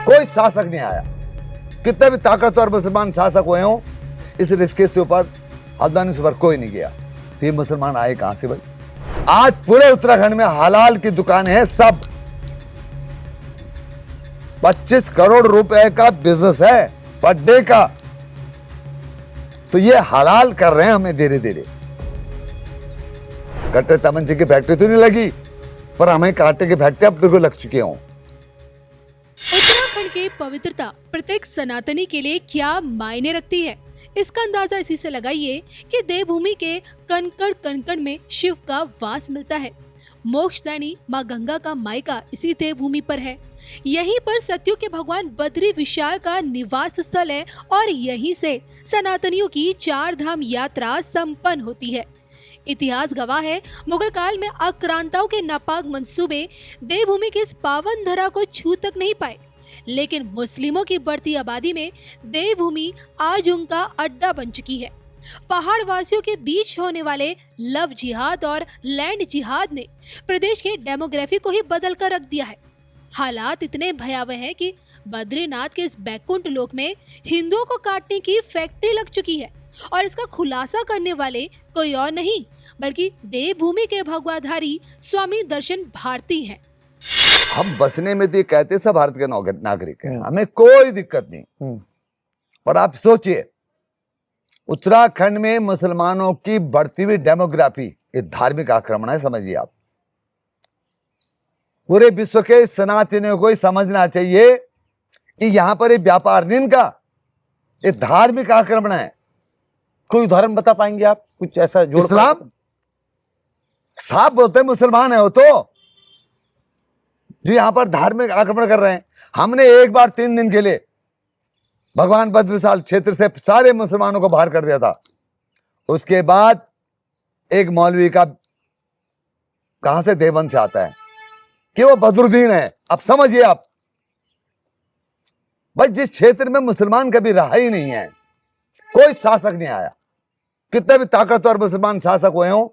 कोई शासक नहीं आया, कितने भी ताकतवर मुसलमान शासक हुए हों, इस रिश्ते से ऊपर हल्द्वानी से ऊपर कोई नहीं गया। तो ये मुसलमान आए कहां से भाई? आज पूरे उत्तराखंड में हलाल की दुकानें हैं, सब 25 करोड़ रुपए का बिजनेस है पर डे का। तो ये हलाल कर रहे हैं हमें धीरे धीरे। कट्टे तमंचे की फैक्ट्री तो नहीं लगी, पर हमें कांटे की फैक्ट्री अब बिल्कुल लग चुके हों। उत्तराखंड की पवित्रता प्रत्येक सनातनी के लिए क्या मायने रखती है, इसका अंदाजा इसी से लगाइए कि देवभूमि के कणकण कणकण में शिव का वास मिलता है। मोक्षदायिनी माँ गंगा का मायका इसी देवभूमि पर है। यहीं पर सत्युग के भगवान बद्री विशाल का निवास स्थल है और यहीं से सनातनियों की 4 धाम यात्रा संपन्न होती है। इतिहास गवाह है, मुगल काल में आक्रांताओं के नापाक मंसूबे देवभूमि की इस पावन धरा को छू तक नहीं पाए, लेकिन मुस्लिमों की बढ़ती आबादी में देवभूमि आज उनका अड्डा बन चुकी है। पहाड़ वासियों के बीच होने वाले लव जिहाद और लैंड जिहाद ने प्रदेश के डेमोग्राफी को ही बदल कर रख दिया है। हालात इतने भयावह हैं कि बद्रीनाथ के इस बैकुंठ लोक में हिंदुओं को काटने की फैक्ट्री लग चुकी है और इसका खुलासा करने वाले कोई और नहीं बल्कि देवभूमि के भगवाधारी स्वामी दर्शन भारती हैं। हम बसने में तो ये कहते सब भारत के नागरिक हैं, हमें कोई दिक्कत नहीं। और आप सोचिए, उत्तराखंड में मुसलमानों की बढ़ती हुई डेमोग्राफी ये धार्मिक आक्रमण है, समझिए आप। पूरे विश्व के सनातनियों को समझना चाहिए कि यहां पर ये व्यापार नहीं इनका, ये धार्मिक आक्रमण है। कोई उदाहरण बता पाएंगे आप कुछ ऐसा? इस्लाम साफ बोलते हैं मुसलमान है वो, तो जो यहां पर धार्मिक आक्रमण कर रहे हैं। हमने एक बार 3 दिन के लिए भगवान बद्र विशाल क्षेत्र से सारे मुसलमानों को बाहर कर दिया था। उसके बाद एक मौलवी का कहां से देवबंद से आता है कि वो बदरुद्दीन है। अब समझिए आप भाई, जिस क्षेत्र में मुसलमान कभी रहा ही नहीं है, कोई शासक नहीं आया, कितने भी ताकतवर मुसलमान शासक हुए हों,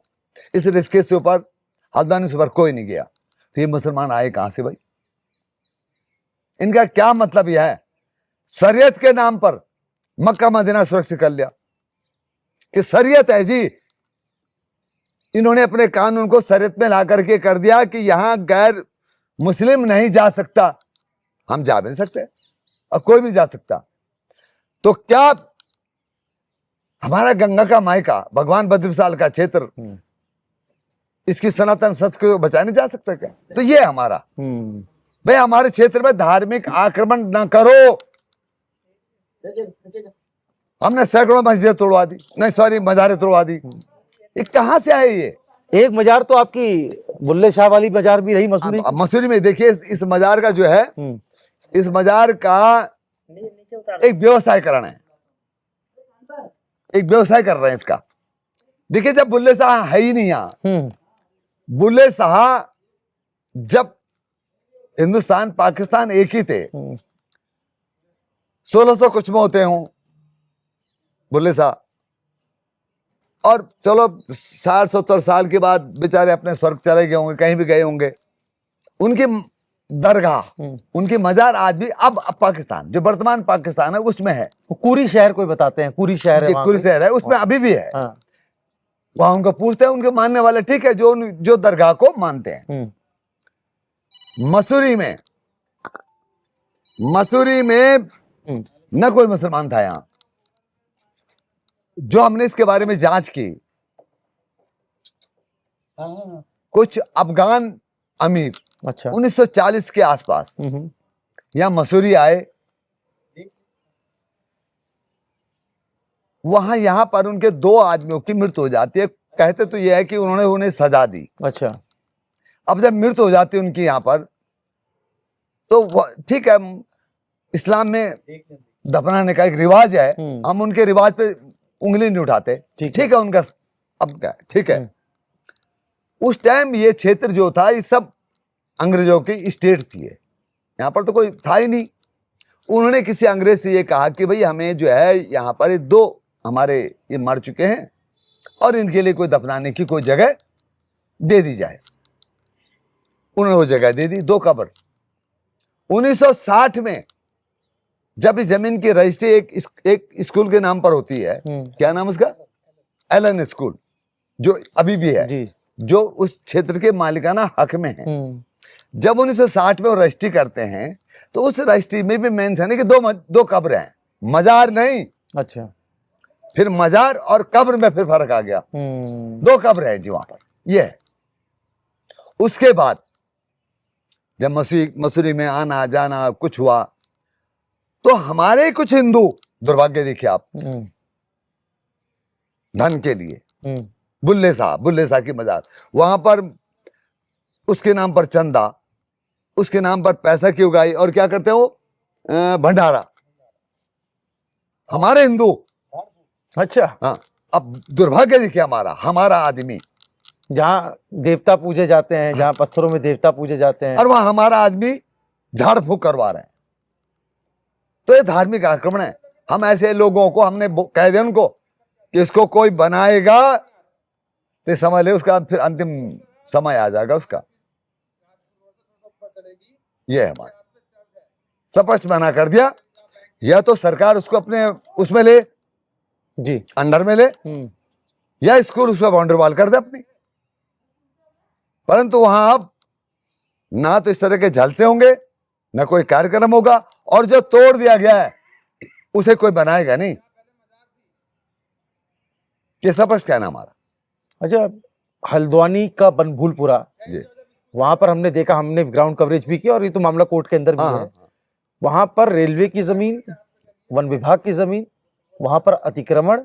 इस रिश्ते से ऊपर हल्द्वानी से ऊपर कोई नहीं गया। तो ये मुसलमान आए कहां से भाई? इनका क्या मतलब यह है? शरीयत के नाम पर मक्का मदीना सुरक्षित कर लिया कि शरीयत है जी। इन्होंने अपने कानून को शरीयत में ला करके कर दिया कि यहां गैर मुस्लिम नहीं जा सकता। हम जा भी नहीं सकते और कोई भी जा सकता। तो क्या हमारा गंगा का मायका भगवान बद्र विशाल का क्षेत्र इसकी सनातन संस्कृति को बचाया नहीं जा सकता क्या? तो ये हमारा भाई, हमारे क्षेत्र में धार्मिक आक्रमण ना करो। हमने सैकड़ों मस्जिदें तोड़वा दी, नहीं सॉरी मजारें तोड़वा दी। ये कहां से आए? ये एक मजार तो आपकी बुल्ले शाह वाली मजार भी रही मसूरी। मसूरी में देखिए, इस मजार का जो है, इस मजार का एक व्यवसायकरण है, एक व्यवसाय कर रहे हैं इसका। देखिए, जब बुल्ले शाह है ही नहीं यहाँ, बुल्ले शाह जब हिंदुस्तान पाकिस्तान एक ही थे, 1600 कुछ में होते हों बुल्ले शाह, और चलो 60-70 साल के बाद बेचारे अपने स्वर्ग चले गए होंगे, कहीं भी गए होंगे। उनकी दरगाह, उनकी मजार आज भी अब पाकिस्तान, जो वर्तमान पाकिस्तान है उसमें है। कुरी शहर कोई बताते हैं, कुरी शहर है, कुरी शहर है, उसमें अभी भी है। वहां उनको पूछते हैं, उनके मानने वाले, ठीक है, जो दरगाह को मानते हैं। मसूरी में न कोई मुसलमान था यहाँ। जो हमने इसके बारे में जांच की, कुछ अफगान अमीर, अच्छा, 1940 के आसपास यहाँ मसूरी आए। वहां यहाँ पर उनके 2 आदमियों की मृत्यु हो जाती है। कहते तो यह है कि उन्होंने उन्हें सजा दी। अच्छा, अब जब मृत्यु हो जाती है उनकी यहाँ पर, तो ठीक है, इस्लाम में दफनाने का एक रिवाज है, हम उनके रिवाज पे उंगली नहीं उठाते, ठीक है उनका। अब क्या, ठीक है। उस टाइम ये क्षेत्र जो था, ये सब अंग्रेजों की स्टेट थी, यहाँ पर तो कोई था ही नहीं। उन्होंने किसी अंग्रेज से ये कहा कि भाई हमें जो है यहाँ पर 2 हमारे ये मर चुके हैं और इनके लिए कोई दफनाने की कोई जगह दे दी जाए। उन्होंने वो जगह दे दी, 2 कब्र। 1960 में जब इस जमीन की रजिस्ट्री एक स्कूल के नाम पर होती है, क्या नाम उसका, एलन स्कूल, जो अभी भी है जी, जो उस क्षेत्र के मालिकाना हक में है। जब 1960 में वो रजिस्ट्री करते हैं तो उस रजिस्ट्री में भी मेंशन है कि दो कब्र हैं, मजार नहीं। अच्छा, फिर मजार और कब्र में फिर फर्क आ गया, 2 कब्र है जी वहां पर, ये है। उसके बाद जब मसूरी में आना जाना कुछ हुआ तो हमारे कुछ हिंदू, दुर्भाग्य देखिए आप, धन के लिए बुल्ले साहब की मजार, वहां पर उसके नाम पर चंदा, उसके नाम पर पैसा की उगाई, और क्या करते हो, भंडारा, हमारे हिंदू। अच्छा, हाँ, अब दुर्भाग्य देखिए हमारा आदमी, जहाँ देवता पूजे जाते हैं, जहाँ पत्थरों में देवता पूजे जाते हैं, और वहां हमारा आदमी झाड़ फूक करवा रहे हैं। तो ये धार्मिक आक्रमण है। हम ऐसे लोगों को हमने कह दिया उनको कि इसको कोई बनाएगा तो समझ ले उसका फिर अंतिम समय आ जाएगा उसका। ये है हमारा स्पष्ट मना कर दिया, या तो सरकार उसको अपने उसमें ले जी, अंडर में ले, या स्कूल उसमें बाउंड्री वॉल कर दे अपनी। परंतु वहां अब ना तो इस तरह के झलसे होंगे, ना कोई कार्यक्रम होगा, और जो तोड़ दिया गया है उसे कोई बनाएगा नहीं। ये स्पष्ट कहना हमारा। अच्छा, हल्द्वानी का बनभूलपुरा, जी, वहां पर हमने देखा, हमने ग्राउंड कवरेज भी किया, और ये तो मामला कोर्ट के अंदर भी हाँ, है। वहां पर रेलवे की जमीन, वन विभाग की जमीन, वहां पर अतिक्रमण,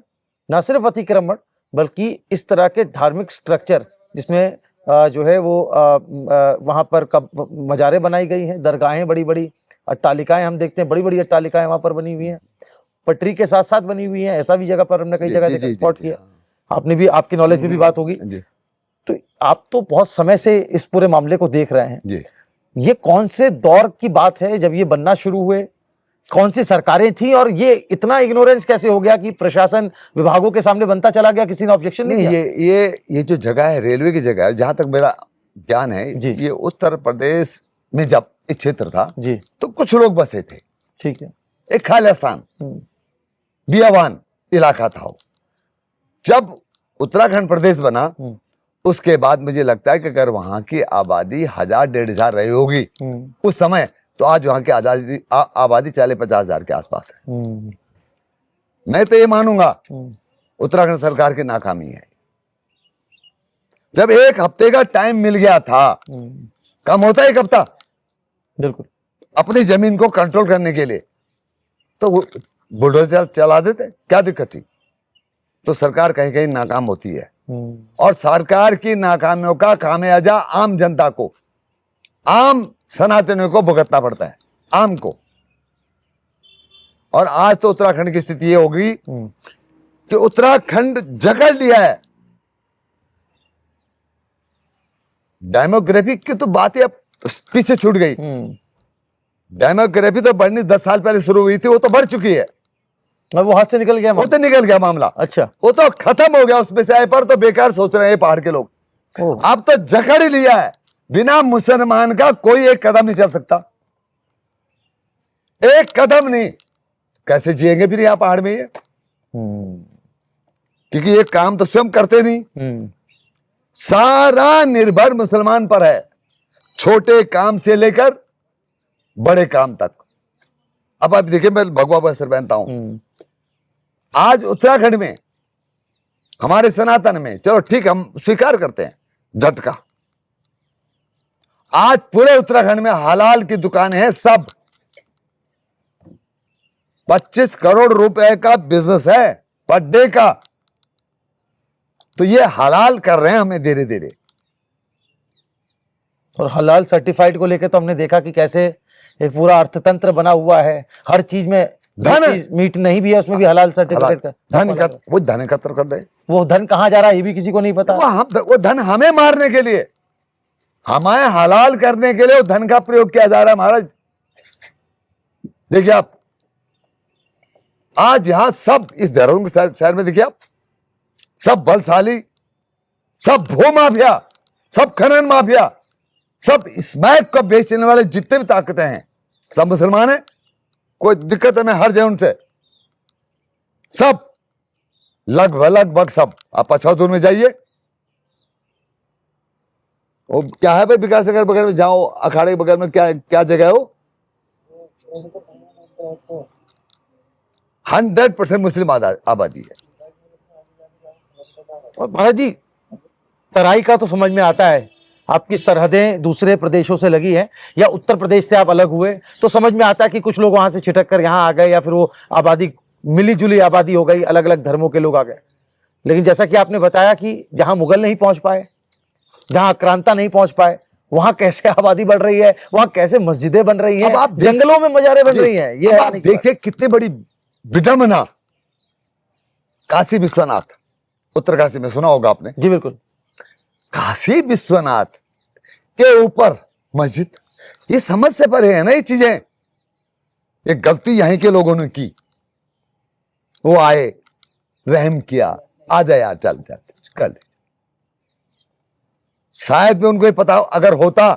न सिर्फ अतिक्रमण बल्कि इस तरह के धार्मिक स्ट्रक्चर जिसमें जो है वो वहां पर मजारें बनाई गई हैं, दरगाहें, बड़ी बड़ी अट्टालिकाएं हम देखते हैं, बड़ी बड़ी अट्टालिकाएं वहां पर बनी हुई हैं, पटरी के साथ साथ बनी हुई हैं। ऐसा भी जगह पर हमने कई जगह देखा, स्पॉट किया। आपने भी, आपकी नॉलेज में भी बात होगी। तो आप तो बहुत समय से इस पूरे मामले को देख रहे हैं जी। ये कौन से दौर की बात है जब ये बनना शुरू हुए, कौन सी सरकारें थी, और ये इतना इग्नोरेंस कैसे हो गया कि प्रशासन विभागों के सामने बनता चला गया, किसी ने ऑब्जेक्शन नहीं किया? ये जो जगह है, रेलवे की जगह है, जहां तक मेरा ज्ञान है जी, ये उत्तर प्रदेश में जब एक क्षेत्र था जी, तो कुछ लोग बसे थे। ठीक है। एक खालिस्तान बियावान इलाका था वो। जब उत्तराखंड प्रदेश बना उसके बाद मुझे लगता है कि अगर वहां की आबादी 1000-1500 रही होगी उस समय, तो आज वहां की आबादी 40-50 हजार के आसपास है। मैं तो ये मानूंगा उत्तराखंड सरकार की नाकामी है। जब 1 हफ्ते का टाइम मिल गया था, कम होता है 1 हफ्ता बिल्कुल, अपनी जमीन को कंट्रोल करने के लिए, तो वो बुलडोजर चला देते, क्या दिक्कत थी? तो सरकार कहीं कहीं नाकाम होती है, और सरकार की नाकामियों का खामियाजा आम जनता को, आम सनातनियों को भुगतना पड़ता है, आम को। और आज तो उत्तराखंड की स्थिति ये होगी कि उत्तराखंड जकड़ लिया है। डेमोग्राफी की तो बात अब पीछे छूट गई। डेमोग्राफी तो बढ़नी 10 साल पहले शुरू हुई थी, वो तो बढ़ चुकी है, अब वो हाथ से निकल गया, वो तो निकल गया मामला। अच्छा, वो तो खत्म हो गया। उसमें से पर तो बेकार सोच रहे हैं पहाड़ के लोग। अब तो जकड़ ही लिया है, बिना मुसलमान का कोई एक कदम नहीं चल सकता, एक कदम नहीं। कैसे जिएंगे फिर यहाँ पहाड़ में ये? क्योंकि ये काम तो स्वयं करते नहीं, सारा निर्भर मुसलमान पर है, छोटे काम से लेकर बड़े काम तक। अब आप देखिए, मैं भगवा बस्त्र पहनता हूं, आज उत्तराखंड में, हमारे सनातन में, चलो ठीक हम स्वीकार करते हैं झटका, आज पूरे उत्तराखंड में हलाल की दुकानें हैं सब। 25 करोड़ रुपए का बिजनेस है पर डे का। तो ये हलाल कर रहे हैं हमें धीरे धीरे। और हलाल सर्टिफाइड को लेकर तो हमने देखा कि कैसे एक पूरा अर्थतंत्र बना हुआ है, हर चीज में धन, मीट नहीं भी है उसमें भी हलाल सर्टिफिकेट का वो धन एकत्र कर रहे। वो धन कहाँ जा रहा है ये भी किसी को नहीं पता। वो धन हमें मारने के लिए, हमें हलाल करने के लिए वो धन का प्रयोग किया जा रहा है महाराज। देखिए आप, आज यहां सब इस देहरादून के शहर में देखिए आप, सब बलशाली, सब भू माफिया, सब खनन माफिया, सब स्मैक को बेचने वाले जितने भी ताकतें हैं सब मुसलमान हैं। कोई दिक्कत है मैं हर जाए उनसे, सब लगभग सब। आप पछौतुर में जाइए, वो क्या है भाई विकास नगर बगैर में जाओ, अखाड़े के बगैर में क्या क्या जगह है वो, 100% मुस्लिम आबादी है। और महाराज जी, तराई का तो समझ में आता है, आपकी सरहदें दूसरे प्रदेशों से लगी हैं, या उत्तर प्रदेश से आप अलग हुए तो समझ में आता है कि कुछ लोग वहां से छिटक कर यहाँ आ गए, या फिर वो आबादी मिली जुली आबादी हो गई, अलग अलग धर्मों के लोग आ गए। लेकिन जैसा कि आपने बताया कि जहां मुगल नहीं पहुंच पाए, जहां आक्रांता नहीं पहुंच पाए, वहां कैसे आबादी बढ़ रही है, वहां कैसे मस्जिदें बन रही हैं, अब आप जंगलों में मजारें बन रही हैं। ये आप देखिए कितनी बड़ी विडंबना। काशी विश्वनाथ, उत्तरकाशी में सुना होगा आपने। जी बिल्कुल। काशी विश्वनाथ के ऊपर मस्जिद, ये समझ से परे है ना ये चीजें। ये गलती यहीं के लोगों ने की, वो आए, रहम किया, आ जा यार, चल चल कर। शायद भी उनको ये पता अगर होता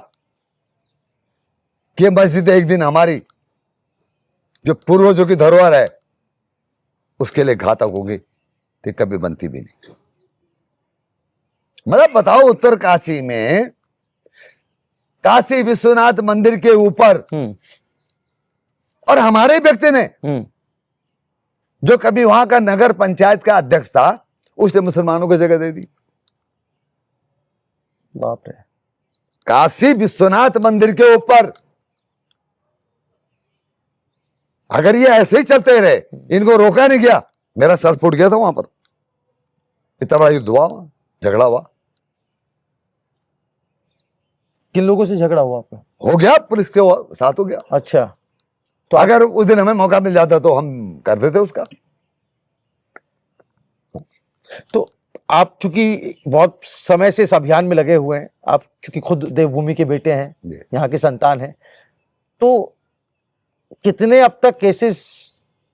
कि मस्जिद एक दिन हमारी जो पूर्वजों की धरोहर है उसके लिए घातक होगी, तो कभी बनती भी नहीं। मतलब बताओ, उत्तर काशी में काशी विश्वनाथ मंदिर के ऊपर, और हमारे व्यक्ति ने जो कभी वहां का नगर पंचायत का अध्यक्ष था, उसने मुसलमानों को जगह दे दी। बाप रे। काशी विश्वनाथ मंदिर के ऊपर अगर ये ऐसे ही चलते रहे, इनको रोका नहीं गया, मेरा सर फूट गया था वहां पर। इतना बड़ा युद्ध हुआ, झगड़ा हुआ। किन लोगों से झगड़ा हुआ आपका? हो गया, पुलिस के साथ हो गया। अच्छा, तो अगर उस दिन हमें मौका मिल जाता तो हम कर देते उसका। तो आप चूंकि बहुत समय से इस अभियान में लगे हुए हैं, आप चूंकि खुद देवभूमि के बेटे हैं, यहाँ के संतान हैं, तो कितने अब तक केसेस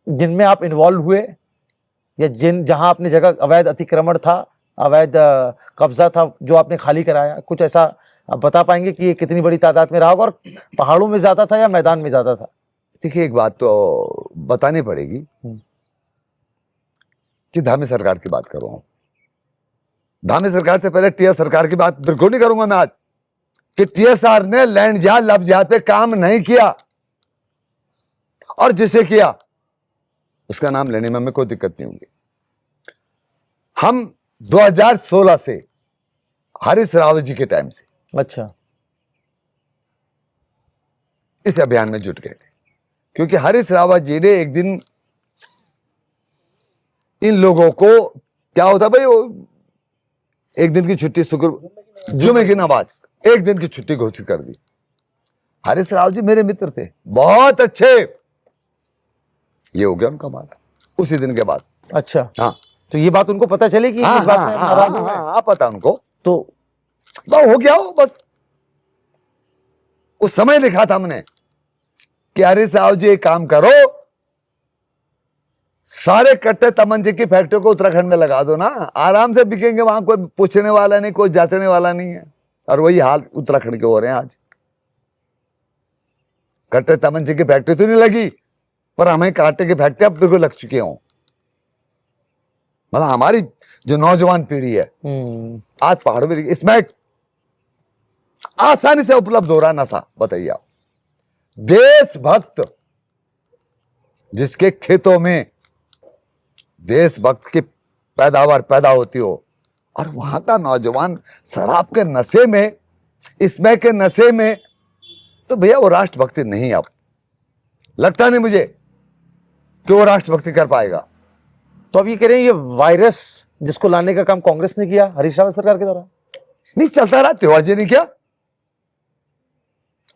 जिनमें आप इन्वॉल्व हुए, या जहां आपने जगह अवैध अतिक्रमण था, अवैध कब्जा था जो आपने खाली कराया, कुछ ऐसा आप बता पाएंगे कि ये कितनी बड़ी तादाद में रहा होगा, और पहाड़ों में ज्यादा था या मैदान में ज्यादा था? देखिए, एक बात तो बतानी पड़ेगी कि धामी सरकार की बात कर रहा हूं। धामी सरकार से पहले टीएस सरकार की बात बिल्कुल नहीं करूंगा मैं आज, कि टीएसआर ने लैंड जिहाद लब जिहाद पे काम नहीं किया, और जिसे किया उसका नाम लेने में हमें कोई दिक्कत नहीं होगी। हम 2016 से हरीश रावत जी के टाइम से अच्छा इस अभियान में जुट गए थे, क्योंकि हरीश रावत जी ने एक दिन इन लोगों को, क्या होता भाई, वो एक दिन की छुट्टी, शुक्र जुमे की नमाज, एक दिन की छुट्टी घोषित कर दी। हरीश रावत जी मेरे मित्र थे, बहुत अच्छे। ये हो गया उनका माल उसी दिन के बाद। अच्छा, हाँ, तो ये बात उनको पता चली कि इस बात में नाराज हो गए? पता उनको, तो हो गया हो बस। उस समय लिखा था हमने कि हरीश रावत जी एक काम करो, सारे कट्टे तमंचे की फैक्ट्री को उत्तराखंड में लगा दो ना, आराम से बिकेंगे, वहां कोई पूछने वाला नहीं, कोई जांचने वाला नहीं है। और वही हाल उत्तराखंड के हो रहे हैं आज। कट्टे तमंचे की फैक्ट्री तो नहीं लगी, पर हमें कांटे की फैक्ट्री अब बिल्कुल लग चुके हों। मतलब हमारी जो नौजवान पीढ़ी है आज पहाड़ों में, इसमें आसानी से उपलब्ध हो रहा नशा, बताइए आप। देशभक्त जिसके खेतों में देशभक्त की पैदावार पैदा होती हो, और वहां का नौजवान शराब के नशे में, इसमें के नशे में, तो भैया वो राष्ट्रभक्ति नहीं। अब लगता नहीं मुझे कि वो राष्ट्रभक्ति कर पाएगा। तो अब ये कह रहे हैं ये वायरस जिसको लाने का काम कांग्रेस ने किया हरीश रावत सरकार के दौरान? नहीं चलता रहा, तिवारी जी ने किया।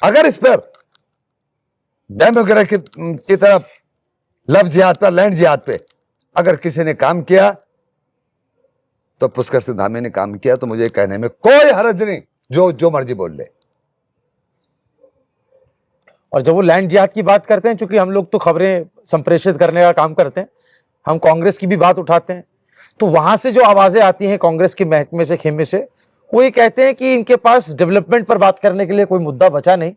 अगर इस पर डेमोक्रेसी की तरफ, लब जिहाद पर, लैंड जिहाद पे अगर किसी ने काम किया तो पुष्कर सिंह धामी ने काम किया, तो मुझे कहने में कोई हर्ज नहीं, जो मर्जी बोल ले। और जब वो लैंड जिहाद की बात करते हैं, चूंकि हम लोग तो खबरें संप्रेषित करने का काम करते हैं, हम कांग्रेस की भी बात उठाते हैं, तो वहां से जो आवाजें आती हैं कांग्रेस के महकमे से, खेमे से, वो ये कहते हैं कि इनके पास डेवलपमेंट पर बात करने के लिए कोई मुद्दा बचा नहीं,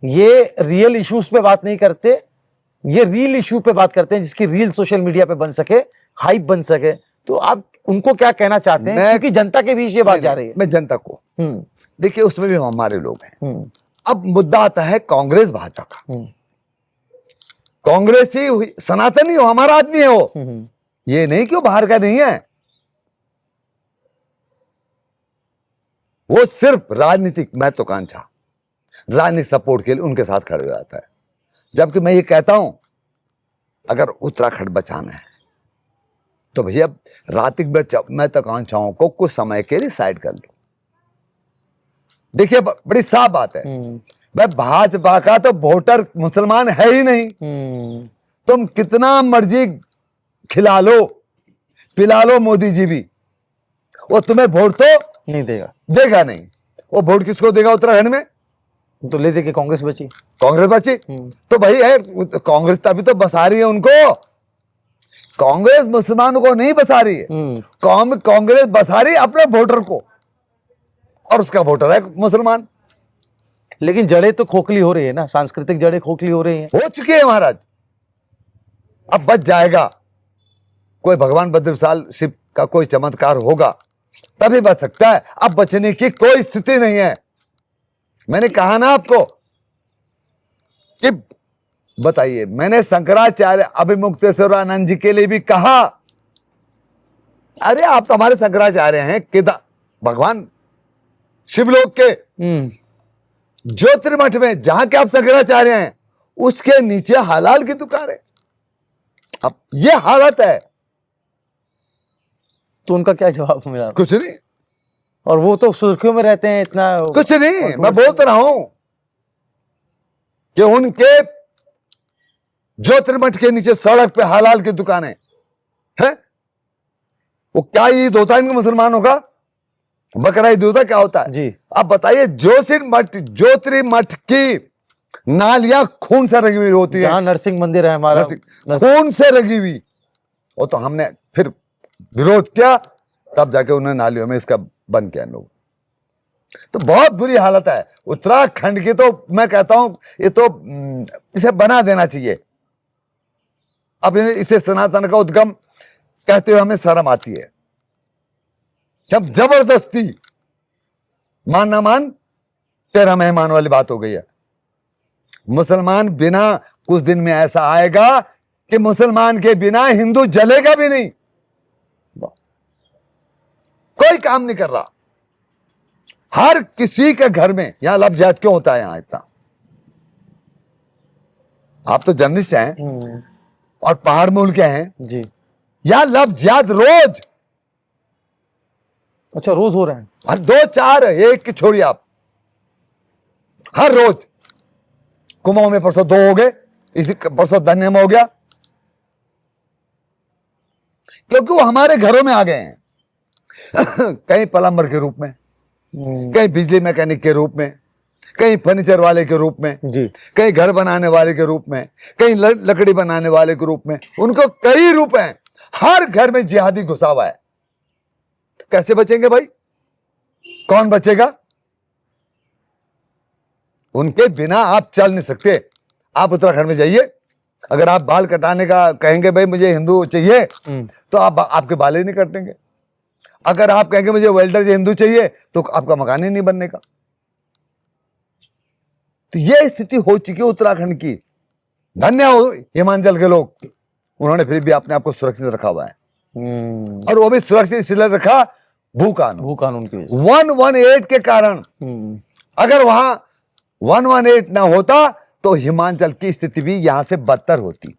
ये रियल इश्यूज पे बात नहीं करते, ये रील इशू पे बात करते हैं, जिसकी रील सोशल मीडिया पे बन सके, हाइप बन सके, तो आप उनको क्या कहना चाहते हैं? क्योंकि जनता के बीच ये बात जा रही है। मैं जनता को, देखिए उसमें भी हमारे लोग हैं। अब मुद्दा आता है कांग्रेस भाजपा का। कांग्रेस ही सनातनी हो, हमारा आदमी है वो, ये नहीं कि वो बाहर का नहीं है। वो सिर्फ राजनीतिक महत्वाकांक्षा, राजनीतिक सपोर्ट के लिए उनके साथ खड़े हो जाता है। जबकि मैं ये कहता हूं, अगर उत्तराखंड बचाना है तो भैया राजनीतिक महत्वाकांक्षाओं को कुछ समय के लिए साइड कर लो। देखिए बड़ी साफ बात है, भाई भाजपा का तो वोटर मुसलमान है ही नहीं। तुम कितना मर्जी खिला लो पिला लो मोदी जी भी, वो तुम्हें वोट तो नहीं देगा नहीं। वो वोट किसको देगा उत्तराखंड में? तो ले दे के कांग्रेस बची। कांग्रेस बची तो भाई है, कांग्रेस तभी तो बसा रही है उनको। कांग्रेस मुसलमानों को नहीं बसा रही है, कांग्रेस बसा रही है अपने वोटर को, और उसका वोटर है मुसलमान। लेकिन जड़ें तो खोखली हो रही है ना, सांस्कृतिक जड़ें खोखली हो रही हैं। हो चुकी है महाराज, अब बच जाएगा। कोई भगवान भद्रसाल शिव का कोई चमत्कार होगा तभी बच सकता है, अब बचने की कोई स्थिति नहीं है। मैंने कहा ना आपको कि बताइए, मैंने शंकराचार्य अभिमुक्तेश्वरानंद जी के लिए भी कहा, अरे आप तो हमारे शंकराचार्य हैं, केदार भगवान शिवलोक के ज्योतिर्मठ में जहां के आप शंकराचार्य हैं, उसके नीचे हलाल की दुकान है। अब ये हालत है तो उनका क्या जवाब मिला? कुछ नहीं। और वो तो सुर्खियों में रहते हैं इतना। कुछ नहीं, मैं बोल तो रहा हूं कि उनके ज्योतिर्मठ के नीचे सड़क पे हलाल की दुकानें हैं। वो क्या ईद होता है इनके मुसलमानों का? बकरा ईद होता क्या होता है जी? अब बताइए, ज्योतिर्मठ की नालियां खून से रंगी हुई होती है। जहां नरसिंह मंदिर है हमारा, खून से रंगी हुई, वो तो हमने फिर विरोध किया, तब जाके उन्होंने नालियों में इसका बंद किया लोग। तो बहुत बुरी हालत है उत्तराखंड की। तो मैं कहता हूं ये तो इसे बना देना चाहिए। अब इसे सनातन का उद्गम कहते हुए हमें शर्म आती है। जब जबरदस्ती मान ना मान तेरा मेहमान वाली बात हो गई है। मुसलमान बिना, कुछ दिन में ऐसा आएगा कि मुसलमान के बिना हिंदू जलेगा भी नहीं। कोई काम नहीं कर रहा। हर किसी के घर में, यहां लब जिहाद क्यों होता है यहां इतना? आप तो जर्नलिस्ट हैं और पहाड़ मूल के हैं जी। यहां लब जिहाद रोज, अच्छा रोज हो रहे हैं? हर 2-4, एक की छोड़िए आप, हर रोज। कुमाऊं में परसों 2 हो गए, इसी परसों धन्य में हो गया, क्योंकि वो हमारे घरों में आ गए हैं। कहीं प्लम्बर के रूप में, कहीं बिजली मैकेनिक के रूप में, कहीं फर्नीचर वाले के रूप में जी, कहीं घर बनाने वाले के रूप में, कहीं लकड़ी बनाने वाले के रूप में। उनको कई रूप हैं। हर घर में जिहादी घुसा हुआ है। तो कैसे बचेंगे भाई? कौन बचेगा? उनके बिना आप चल नहीं सकते। आप उत्तराखंड में जाइए, अगर आप बाल कटाने का कहेंगे भाई मुझे हिंदू चाहिए, तो आप आपके बाल ही नहीं कटेंगे। अगर आप कहेंगे मुझे वेल्डर हिंदू चाहिए, तो आपका मकान ही नहीं बनने का। तो यह स्थिति हो चुकी है उत्तराखंड की। धन्य हो हिमाचल के लोग, उन्होंने फिर भी अपने आप को सुरक्षित रखा हुआ है। और वो भी सुरक्षित इसलिए रखा भू कानून की वजह से। 118 के कारण। अगर वहां 118 ना होता तो हिमाचल की स्थिति भी यहां से बदतर होती।